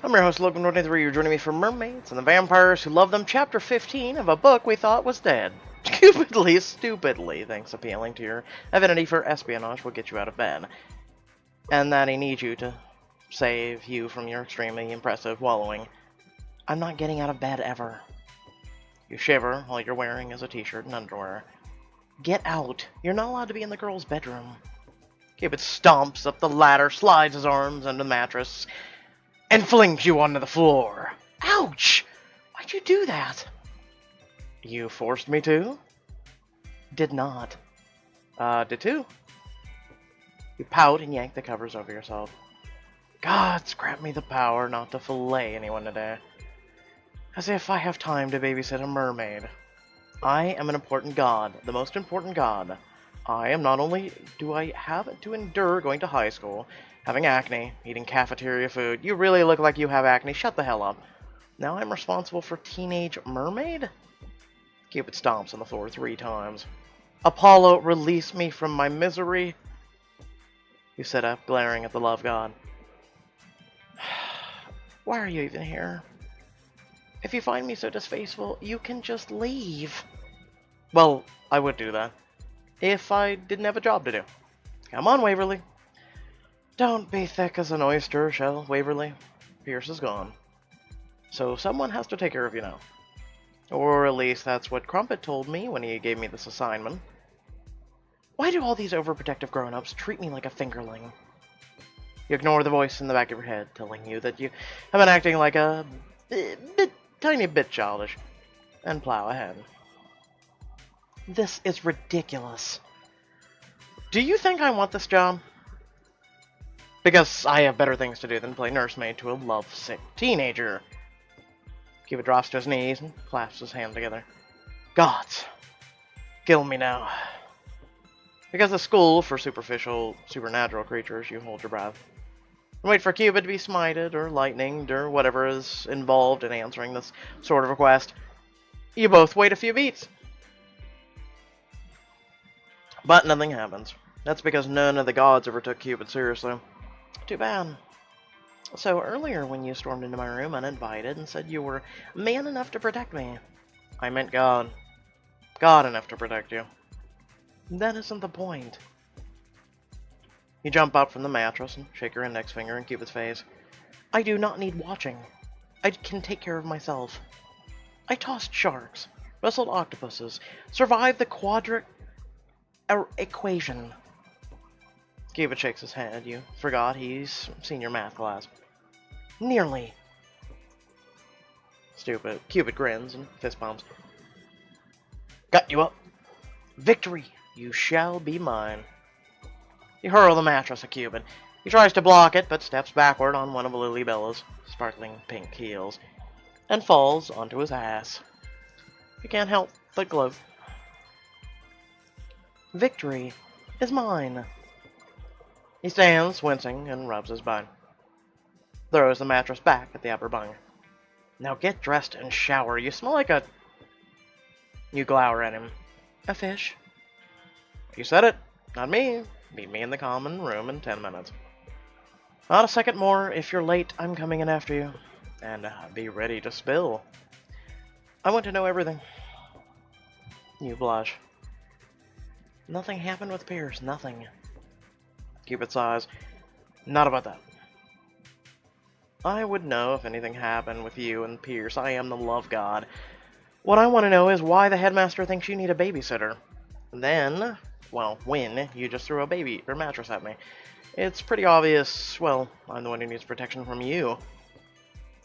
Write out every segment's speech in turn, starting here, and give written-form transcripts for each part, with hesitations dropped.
I'm your host, Logan23. You're joining me for Mermaids and the Vampires Who Love Them, Chapter 15 of a book we thought was dead. Stupidly thinks appealing to your affinity for espionage will get you out of bed. And that he needs you to save you from your extremely impressive wallowing. I'm not getting out of bed ever. You shiver, all you're wearing is a t-shirt and underwear. Get out. You're not allowed to be in the girl's bedroom. Cupid stomps up the ladder, slides his arms under the mattress, and flings you onto the floor. Ouch! Why'd you do that? You forced me to? Did not. Did too. You pout and yank the covers over yourself. God, scrap me the power not to fillet anyone today. As if I have time to babysit a mermaid. I am an important god, the most important god. I am not only do I have to endure going to high school, having acne, eating cafeteria food. You really look like you have acne. Shut the hell up. Now I'm responsible for teenage mermaid? Cupid stomps on the floor 3 times. Apollo, release me from my misery. You sit up, glaring at the love god. Why are you even here? If you find me so distasteful, you can just leave. Well, I would do that. If I didn't have a job to do. Come on, Waverly. Don't be thick as an oyster shell, Waverly. Pierce is gone. So someone has to take care of you now. Or at least that's what Crumpet told me when he gave me this assignment. Why do all these overprotective grown-ups treat me like a fingerling? You ignore the voice in the back of your head telling you that you have been acting like a tiny bit childish, and plow ahead. This is ridiculous. Do you think I want this job? Because I have better things to do than play nursemaid to a lovesick teenager. Cupid drops to his knees and clasps his hands together. Gods, kill me now. Because the school for superficial, supernatural creatures, you hold your breath. And wait for Cupid to be smited, or lightninged, or whatever is involved in answering this sort of request. You both wait a few beats. But nothing happens. That's because none of the gods ever took Cupid seriously. Too bad. So earlier when you stormed into my room uninvited and said you were man enough to protect me, I meant God. God enough to protect you. That isn't the point. You jump up from the mattress and shake your index finger in Cupid's face. I do not need watching. I can take care of myself. I tossed sharks, wrestled octopuses, survived the quadratic equation. Cupid shakes his head. You forgot he's senior math class. Nearly. Stupid. Cupid grins and fist bumps. Got you up. Victory. You shall be mine. You hurl the mattress at Cupid. He tries to block it, but steps backward on one of Lily Bella's sparkling pink heels, and falls onto his ass. You can't help but gloat. Victory is mine. He stands, wincing, and rubs his butt. Throws the mattress back at the upper bunk. Now get dressed and shower. You smell like a... You glower at him. A fish. You said it, not me. Meet me in the common room in 10 minutes. Not a second more. If you're late, I'm coming in after you. And be ready to spill. I want to know everything. You blush. Nothing happened with Pierce. Nothing. Cupid sighs. Not about that. I would know if anything happened with you and Pierce. I am the love god. What I want to know is why the headmaster thinks you need a babysitter. Then, well, when you just threw a baby or mattress at me. It's pretty obvious, well, I'm the one who needs protection from you.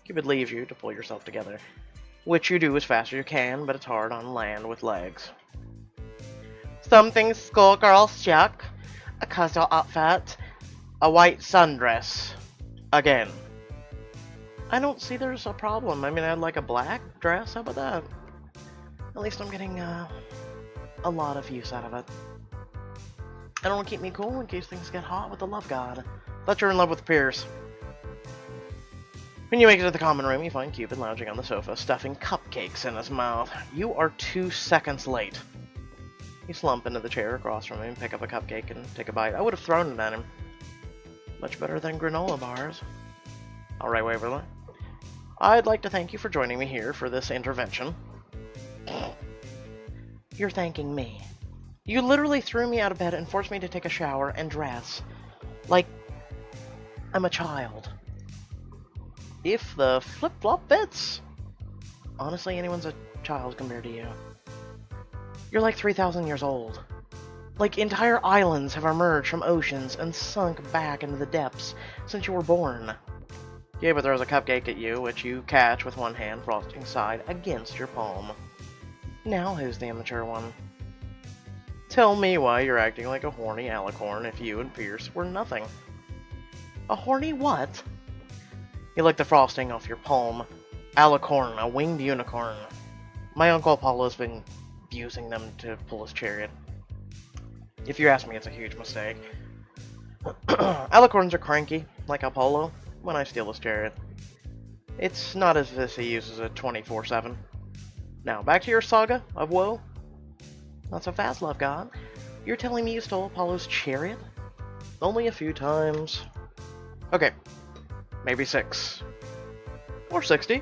Cupid leaves you to pull yourself together. Which you do as fast as you can, but it's hard on land with legs. Something schoolgirl chuck. A casual outfit, a white sundress. Again. I don't see there's a problem. I mean, I'd like a black dress. How about that? At least I'm getting a lot of use out of it. And it'll keep me cool in case things get hot with the love god. Thought you're in love with Pierce. When you make it to the common room, you find Cupid lounging on the sofa, stuffing cupcakes in his mouth. You are 2 seconds late. You slump into the chair across from him, pick up a cupcake, and take a bite. I would have thrown it at him. Much better than granola bars. Alright, Waverly. I'd like to thank you for joining me here for this intervention. You're thanking me. You literally threw me out of bed and forced me to take a shower and dress. Like I'm a child. If the flip-flop fits. Honestly, anyone's a child compared to you. You're like 3,000 years old. Like entire islands have emerged from oceans and sunk back into the depths since you were born. Cuba throws a cupcake at you, which you catch with one hand, frosting side against your palm. Now who's the immature one? Tell me why you're acting like a horny alicorn if you and Pierce were nothing. A horny what? You lick the frosting off your palm. Alicorn, a winged unicorn. My Uncle Apollo's been using them to pull his chariot. If you ask me, it's a huge mistake. Alicorns are cranky, like Apollo, when I steal his chariot. It's not as if he uses it 24/7. Now, back to your saga of woe. Not so fast, love god. You're telling me you stole Apollo's chariot? Only a few times. Okay, maybe 6. Or 60.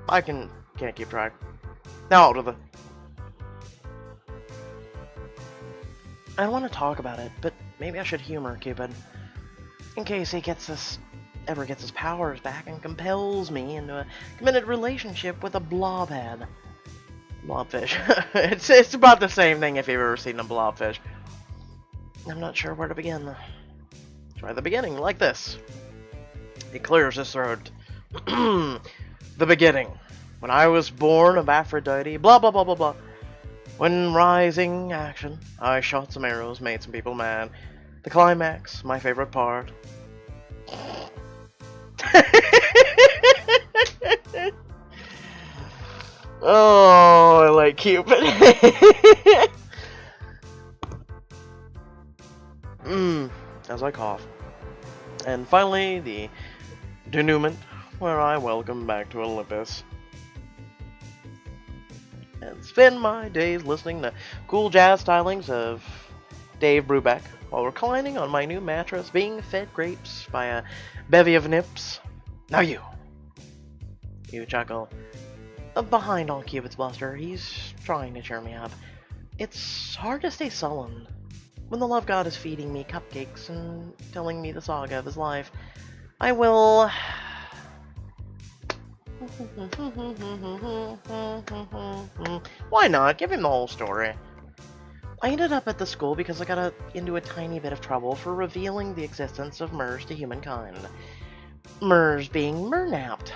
I can't keep track. Now out of the... I don't want to talk about it, but maybe I should humor Cupid. In case he ever gets his powers back and compels me into a committed relationship with a blobhead. Blobfish. it's about the same thing if you've ever seen a blobfish. I'm not sure where to begin. Try the beginning, like this. He clears his throat. The beginning. When I was born of Aphrodite, blah blah blah blah blah. When rising action, I shot some arrows, made some people mad. The climax, my favorite part. Oh, I like Cupid. As I cough. And finally, the denouement, where I welcome back to Olympus. And spend my days listening to cool jazz stylings of Dave Brubeck while reclining on my new mattress, being fed grapes by a bevy of nips. Now you chuckle. Behind all Cupid's bluster, he's trying to cheer me up. It's hard to stay sullen when the love god is feeding me cupcakes and telling me the saga of his life. I will... Why not? Give him the whole story. I ended up at the school because I got into a tiny bit of trouble for revealing the existence of MERS to humankind. MERS being mernapped.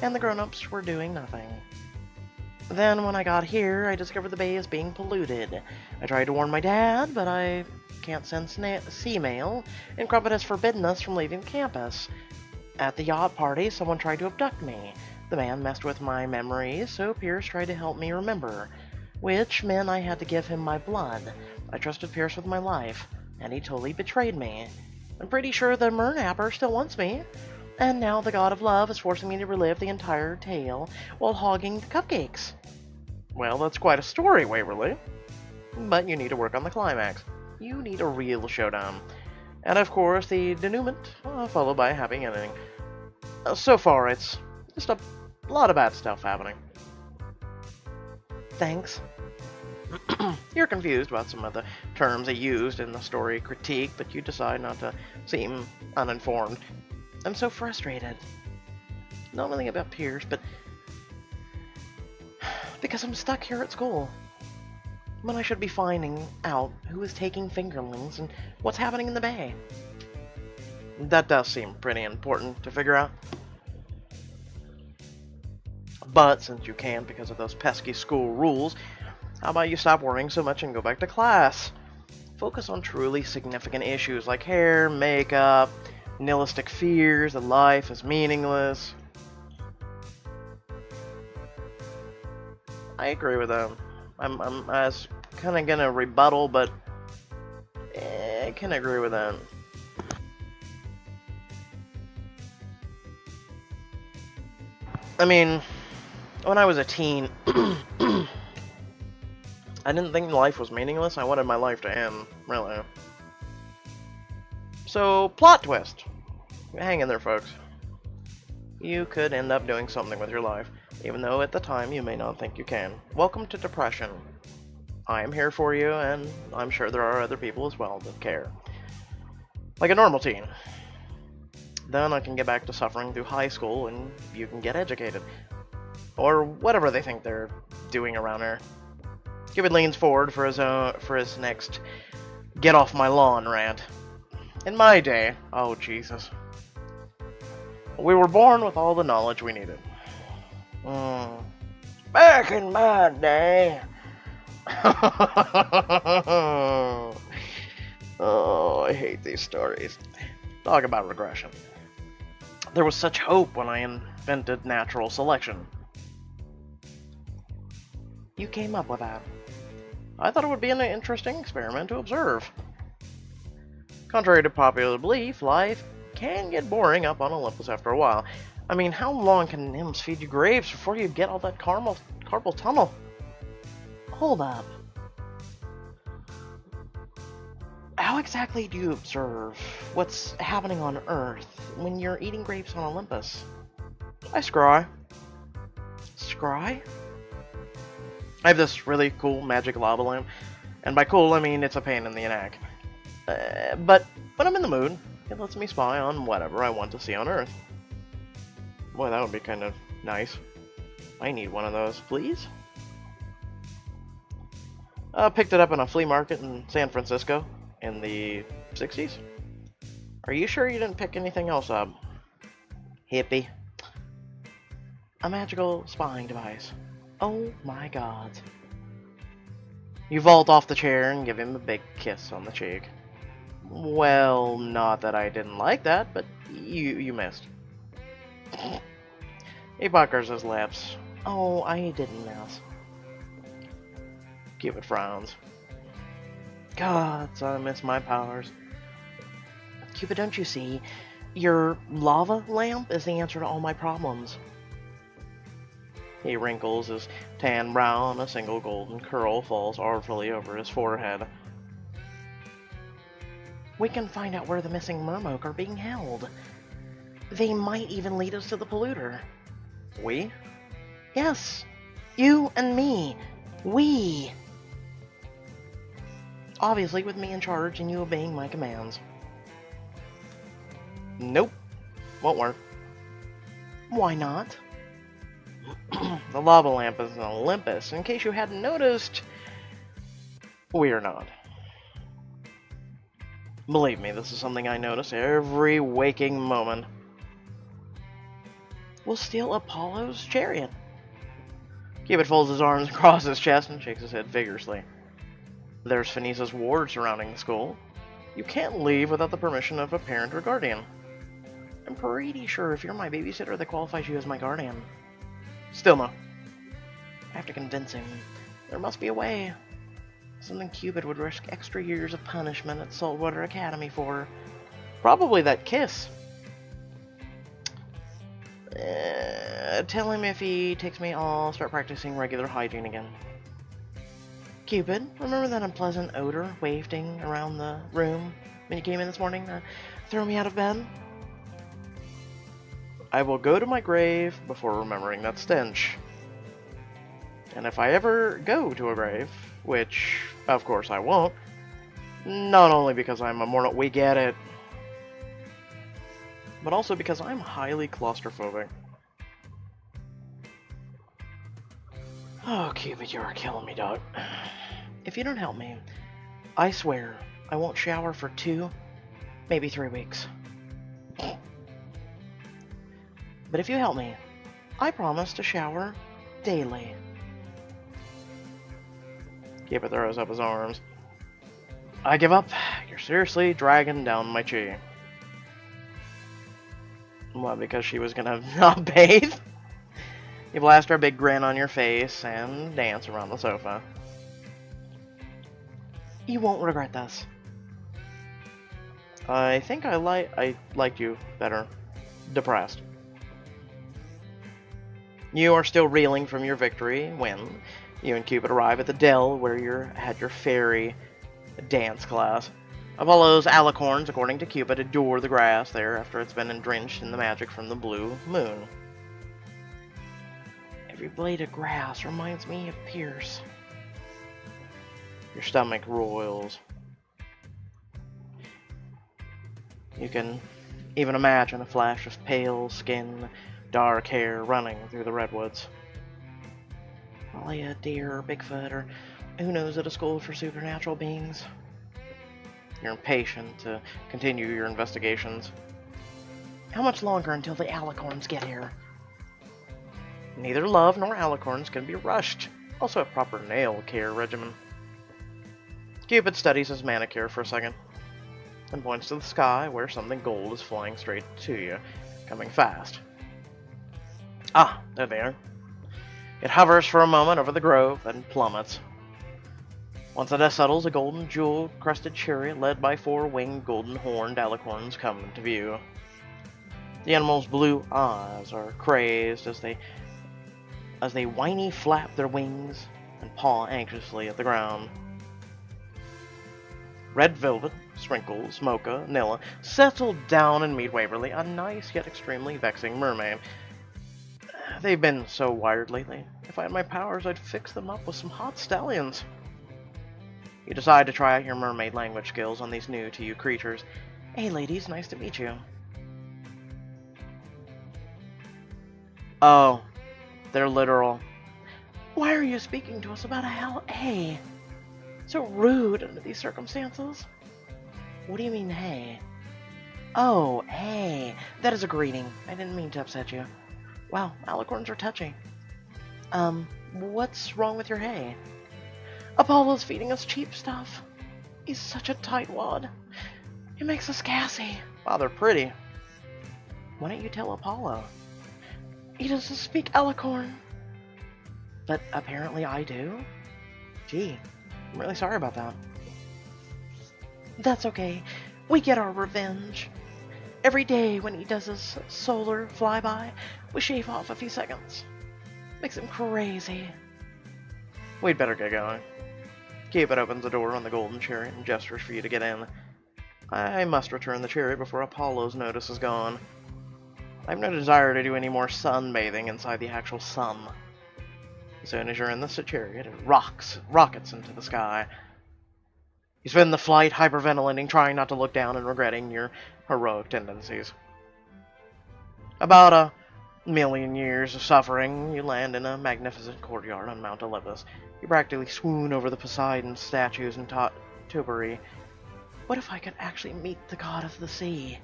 And the grown-ups were doing nothing. Then when I got here, I discovered the bay is being polluted. I tried to warn my dad, but I can't send sea mail, and Cupid has forbidden us from leaving campus. At the yacht party, someone tried to abduct me. The man messed with my memories, so Pierce tried to help me remember, which meant I had to give him my blood. I trusted Pierce with my life, and he totally betrayed me. I'm pretty sure the Mernapper still wants me, and now the god of love is forcing me to relive the entire tale while hogging the cupcakes. Well, that's quite a story, Waverly. But you need to work on the climax. You need a real showdown. And of course, the denouement, followed by a happy ending. So far, it's just a lot of bad stuff happening. Thanks. You're confused about some of the terms I used in the story critique, but you decide not to seem uninformed. I'm so frustrated. Not only about Pierce, but because I'm stuck here at school. When I should be finding out who is taking fingerlings and what's happening in the bay. That does seem pretty important to figure out. But since you can't because of those pesky school rules, how about you stop worrying so much and go back to class? Focus on truly significant issues like hair, makeup, nihilistic fears that life is meaningless. I agree with them. I'm kind of gonna rebuttal, but I can agree with that. I mean, when I was a teen, I didn't think life was meaningless. I wanted my life to end, really. So, plot twist. Hang in there, folks. You could end up doing something with your life, even though at the time you may not think you can. Welcome to depression. I am here for you, and I'm sure there are other people as well that care. Like a normal teen. Then I can get back to suffering through high school, and you can get educated. Or whatever they think they're doing around here. Cupid leans forward for his next get off my lawn rant. In my day, oh Jesus, we were born with all the knowledge we needed. Back in my day. Oh, I hate these stories. Talk about regression. There was such hope when I invented natural selection. You came up with that. I thought it would be an interesting experiment to observe. Contrary to popular belief, life can get boring up on Olympus after a while. I mean, how long can nymphs feed you grapes before you get all that carpal tunnel? Hold up. How exactly do you observe what's happening on Earth when you're eating grapes on Olympus? I scry. Scry? I have this really cool magic lava lamp, and by cool I mean it's a pain in the neck. But when I'm in the mood, it lets me spy on whatever I want to see on Earth. Boy, that would be kind of nice. I need one of those, please. Picked it up in a flea market in San Francisco in the 60s. Are you sure you didn't pick anything else up? Hippie. A magical spying device. Oh my god. You vault off the chair and give him a big kiss on the cheek. Well, not that I didn't like that, but you missed. He puckers his lips. Oh, I didn't miss. Cupid frowns. God, I miss my powers. Cupid, don't you see? Your lava lamp is the answer to all my problems. He wrinkles his tan brow, and a single golden curl falls artfully over his forehead. We can find out where the missing merfolk are being held. They might even lead us to the polluter. We? Yes. You and me. We. Obviously with me in charge and you obeying my commands. Nope. Won't work. Why not? The lava lamp is an Olympus. In case you hadn't noticed, we are not. Believe me, this is something I notice every waking moment. We'll steal Apollo's chariot. Cupid folds his arms across his chest and shakes his head vigorously. There's Phineas's ward surrounding the school. You can't leave without the permission of a parent or guardian. I'm pretty sure if you're my babysitter, that qualifies you as my guardian. Still no. I have to convince him. There must be a way. Something Cupid would risk extra years of punishment at Saltwater Academy for. Probably that kiss. Tell him if he takes me, I'll start practicing regular hygiene again. Cupid, remember that unpleasant odor wafting around the room when you came in this morning to throw me out of bed? I will go to my grave before remembering that stench. And if I ever go to a grave, which, of course, I won't, not only because I'm a mortal, we get it, but also because I'm highly claustrophobic. Oh, Cupid, you're killing me, dog. If you don't help me, I swear I won't shower for 2, maybe 3 weeks. But if you help me, I promise to shower daily. Cupid throws up his arms. I give up. You're seriously dragging down my chi. What, because she was gonna not bathe? You blast her a big grin on your face and dance around the sofa. You won't regret this. I think I liked you better. Depressed. You are still reeling from your victory when you and Cupid arrive at the dell where you had your fairy dance class. Apollo's alicorns, according to Cupid, adore the grass there after it's been drenched in the magic from the blue moon. Every blade of grass reminds me of Pierce. Your stomach roils. You can even imagine a flash of pale skin, dark hair running through the redwoods. Probably a deer or Bigfoot or who knows at a school for supernatural beings. You're impatient to continue your investigations. How much longer until the alicorns get here? Neither love nor alicorns can be rushed. Also a proper nail care regimen. Cupid studies his manicure for a second, then points to the sky where something gold is flying straight to you, coming fast. Ah, there they are. It hovers for a moment over the grove, then plummets. Once the dust settles, a golden jewel-crusted chariot led by 4 winged golden-horned alicorns come into view. The animals' blue eyes are crazed as they whiny flap their wings and paw anxiously at the ground. Red Velvet, Sprinkles, Mocha, Nilla settled down and meet Waverly, a nice yet extremely vexing mermaid. They've been so wired lately. If I had my powers, I'd fix them up with some hot stallions. You decide to try out your mermaid language skills on these new-to-you creatures. Hey ladies, nice to meet you. Oh, they're literal. Why are you speaking to us about a hey? So rude under these circumstances. What do you mean, hey? Oh, hey. That is a greeting. I didn't mean to upset you. Wow, alicorns are touchy. What's wrong with your hay? Apollo's feeding us cheap stuff. He's such a tightwad. He makes us gassy. Wow, they're pretty. Why don't you tell Apollo? He doesn't speak alicorn. But apparently I do. Gee, I'm really sorry about that. That's okay. We get our revenge. Every day when he does his solar flyby, we shave off a few seconds. Makes him crazy. We'd better get going. Cupid opens the door on the golden chariot and gestures for you to get in. I must return the chariot before Apollo's notice is gone. I have no desire to do any more sunbathing inside the actual sun. As soon as you're in the chariot, it rockets into the sky. You spend the flight hyperventilating, trying not to look down and regretting your heroic tendencies. About 1,000,000 years of suffering, you land in a magnificent courtyard on Mount Olympus. You practically swoon over the Poseidon statues and Tuberi. What if I could actually meet the god of the sea?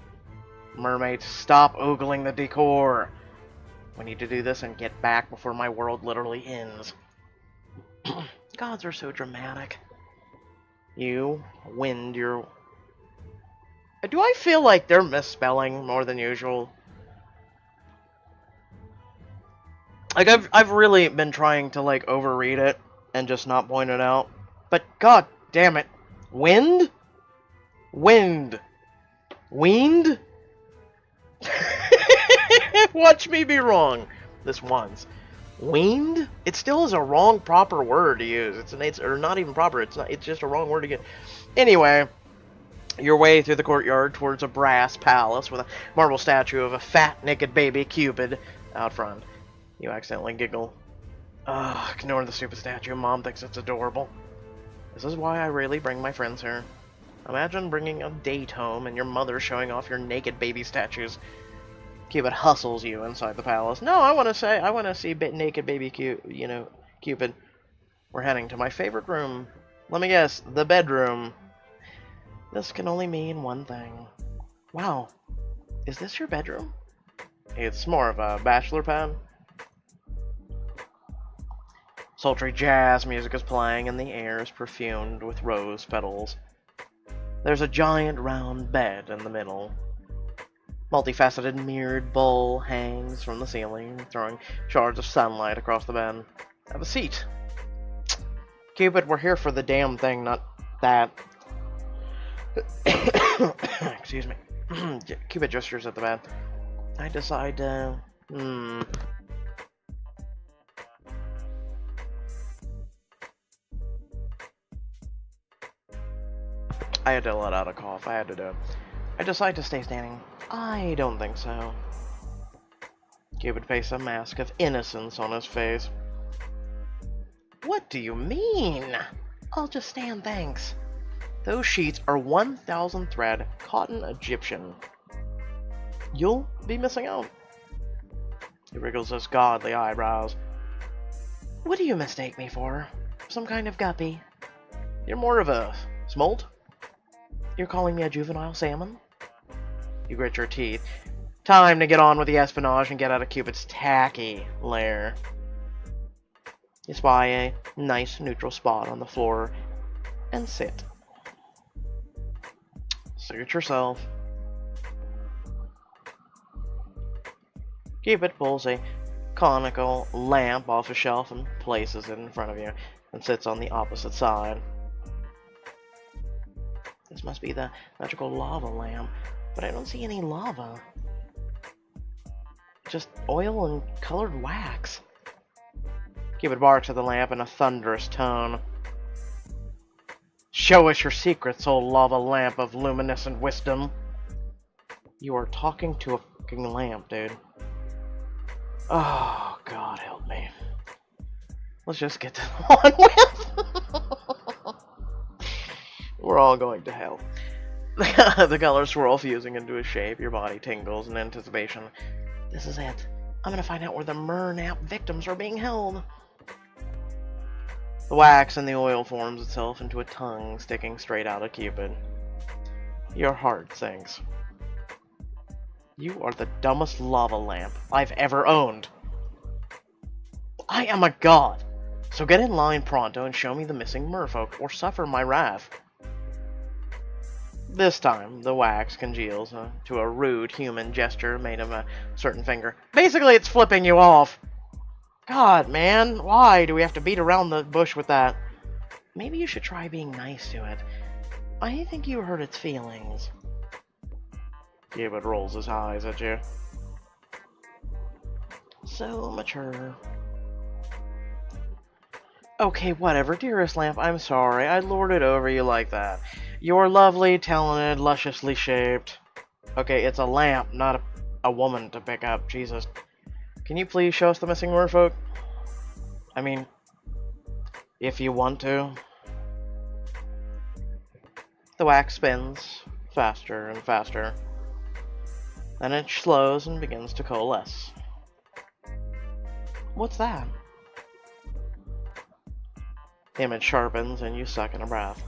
Mermaids, stop ogling the decor. We need to do this and get back before my world literally ends. Gods are so dramatic. You wind your... Do I feel like they're misspelling more than usual? Like, I've really been trying to, like, overread it and just not point it out. But, god damn it. Wind? Wind. Weaned? Watch me be wrong this once. Weaned? It still is a wrong proper word to use. It's or not even proper. It's just a wrong word to get. Anyway, your way through the courtyard towards a brass palace with a marble statue of a fat naked baby Cupid out front. You accidentally giggle. Ugh, ignore the stupid statue. Mom thinks it's adorable. This is why I rarely bring my friends here. Imagine bringing a date home and your mother showing off your naked baby statues. Cupid hustles you inside the palace. No, I want to see naked baby Cupid. We're heading to my favorite room. Let me guess, the bedroom. This can only mean one thing. Wow, is this your bedroom? It's more of a bachelor pad. Sultry jazz music is playing and the air is perfumed with rose petals. There's a giant round bed in the middle. Multifaceted mirrored bowl hangs from the ceiling, throwing shards of sunlight across the bed. Have a seat. Cupid, we're here for the damn thing, not that. Excuse me. Cupid gestures at the bed. I decide I had to let out a cough. I had to do it. I decide to stay standing. I don't think so. Cupid pastes a mask of innocence on his face. What do you mean? I'll just stand, thanks. Those sheets are 1,000 thread cotton Egyptian. You'll be missing out. He wriggles his godly eyebrows. What do you mistake me for? Some kind of guppy? You're more of a smolt? You're calling me a juvenile salmon? You grit your teeth. Time to get on with the espionage and get out of Cupid's tacky lair. You spy a nice neutral spot on the floor and sit. Suit yourself. Cupid pulls a conical lamp off a shelf and places it in front of you and sits on the opposite side. This must be the magical lava lamp, but I don't see any lava. Just oil and colored wax. Cupid barks at the lamp in a thunderous tone. Show us your secrets, old lava lamp of luminescent wisdom. You are talking to a fucking lamp, dude. Oh, God help me. Let's just get this on with. We're all going to hell. The colors swirl, fusing into a shape. Your body tingles in anticipation. This is it. I'm gonna find out where the Mernap victims are being held. The wax in the oil forms itself into a tongue sticking straight out of Cupid. Your heart sinks. You are the dumbest lava lamp I've ever owned. I am a god, so get in line pronto and show me the missing merfolk, or suffer my wrath. This time, the wax congeals to a rude human gesture made of a certain finger. Basically, it's flipping you off. God, man, why do we have to beat around the bush with that? Maybe you should try being nice to it. I think you hurt its feelings. Cupid rolls his eyes at you. So mature. Okay, whatever, dearest lamp, I'm sorry. I lorded over you like that. You're lovely, talented, lusciously shaped. Okay, it's a lamp, not a woman to pick up. Jesus. Can you please show us the missing merfolk? I mean, if you want to. The wax spins faster and faster. Then it slows and begins to coalesce. What's that? The image sharpens and you suck in a breath.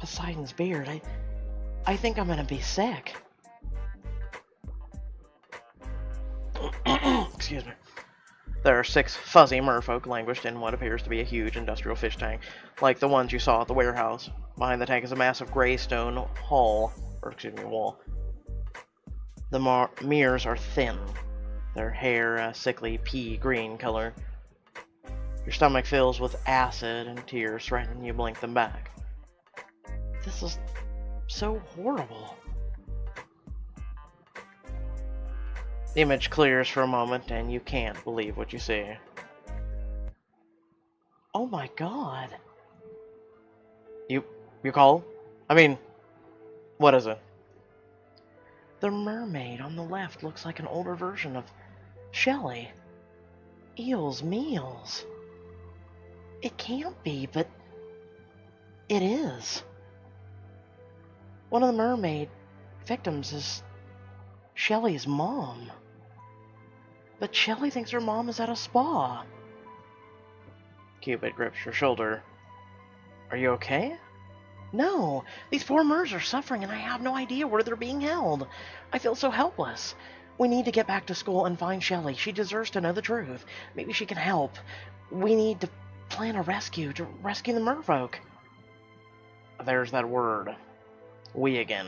Poseidon's beard. I think I'm gonna be sick. Excuse me. There are 6 fuzzy merfolk languished in what appears to be a huge industrial fish tank, like the ones you saw at the warehouse. Behind the tank is a massive gray stone wall. The mirrors are thin. Their hair a sickly pea green color. Your stomach fills with acid and tears threaten you blink them back. This is so horrible. The image clears for a moment and you can't believe what you see. Oh my god. You call? I mean, what is it? The mermaid on the left looks like an older version of Shelley. Eels meals. It can't be, but it is. One of the mermaid victims is Shelley's mom. But Shelley thinks her mom is at a spa. Cupid grips your shoulder. Are you okay? No, these poor mers are suffering and I have no idea where they're being held. I feel so helpless. We need to get back to school and find Shelley. She deserves to know the truth. Maybe she can help. We need to plan a rescue to rescue the merfolk. There's that word. We again.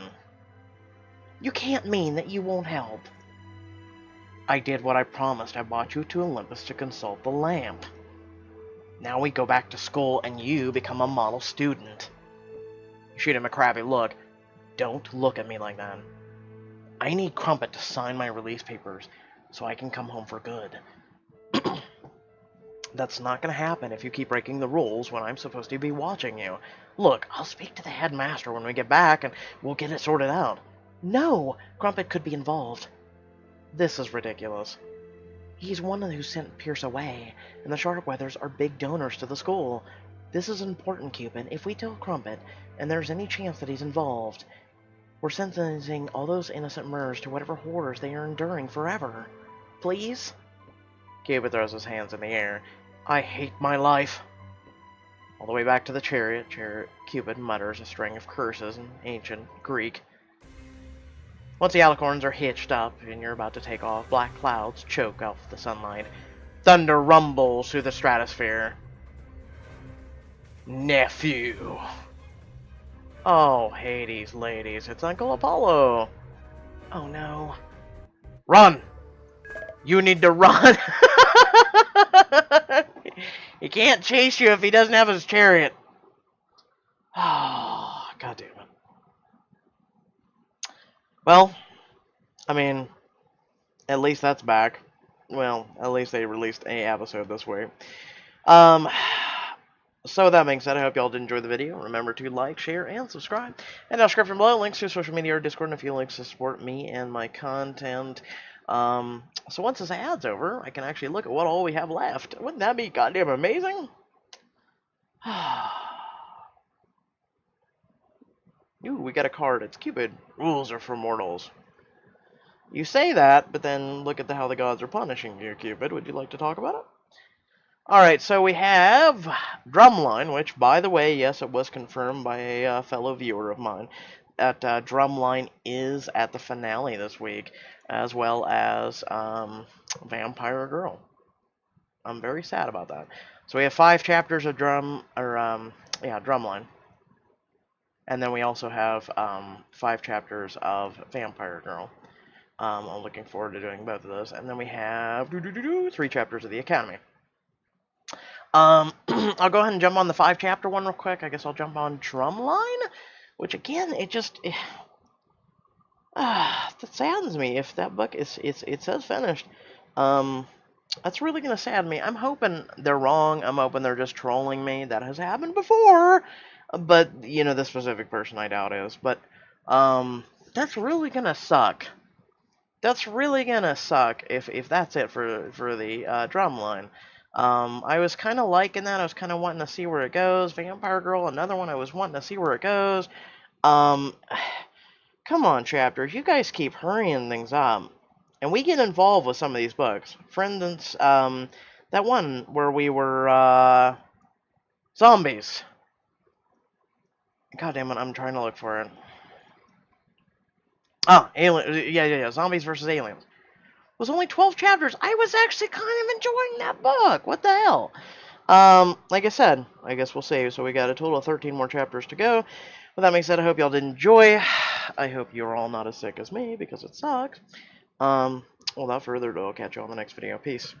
You can't mean that you won't help. I did what I promised. I brought you to Olympus to consult the lamp. Now we go back to school and you become a model student. You shoot him a crabby look. Don't look at me like that. I need Crumpet to sign my release papers so I can come home for good. That's not going to happen if you keep breaking the rules when I'm supposed to be watching you. Look, I'll speak to the headmaster when we get back, and we'll get it sorted out. No! Crumpet could be involved. This is ridiculous. He's one who sent Pierce away, and the Sharpweathers are big donors to the school. This is important, Cupid. If we tell Crumpet, and there's any chance that he's involved, we're sentencing all those innocent Mers to whatever horrors they are enduring forever. Please? Cupid throws his hands in the air. I hate my life. All the way back to the chariot, Cupid mutters a string of curses in ancient Greek. Once the alicorns are hitched up and you're about to take off, black clouds choke off the sunlight. Thunder rumbles through the stratosphere. Nephew. Oh, Hades, ladies, it's Uncle Apollo. Oh no. Run! You need to run! He can't chase you if he doesn't have his chariot. Oh, God damn it. Well, I mean, at least that's back. Well, at least they released a episode this week. So with that being said, I hope y'all did enjoy the video. Remember to like, share, and subscribe. And description below, links to social media or Discord, and a few links to support me and my content. So once this ad's over, I can actually look at what all we have left. Wouldn't that be goddamn amazing? Ooh, we got a card. It's Cupid. Rules are for mortals. You say that, but then look at how the gods are punishing you, Cupid. Would you like to talk about it? Alright, so we have Drumline, which, by the way, yes, it was confirmed by a fellow viewer of mine, that Drumline is at the finale this week, as well as Vampire Girl. I'm very sad about that. So we have 5 chapters of Drumline. And then we also have 5 chapters of Vampire Girl. I'm looking forward to doing both of those. And then we have 3 chapters of the Academy. I'll go ahead and jump on the 5 chapter one real quick. I guess I'll jump on Drumline, which again, that saddens me. If that book it says finished, that's really gonna sadden me. I'm hoping they're wrong. I'm hoping they're just trolling me. That has happened before, but you know, this specific person I doubt is. But that's really gonna suck. That's really gonna suck if that's it for the Drumline. I was kind of liking that. I was kind of wanting to see where it goes. Vampire Girl, another one I was wanting to see where it goes. Come on, chapters. You guys keep hurrying things up. And we get involved with some of these books. For instance, that one where we were, zombies. God damn it, I'm trying to look for it. Ah, alien. Yeah. Zombies versus aliens. It was only 12 chapters. I was actually kind of enjoying that book. What the hell? Like I said, I guess we'll save. So we got a total of 13 more chapters to go. With that being said, I hope y'all did enjoy. I hope you're all not as sick as me, because it sucks. Without further ado, I'll catch you on the next video. Peace.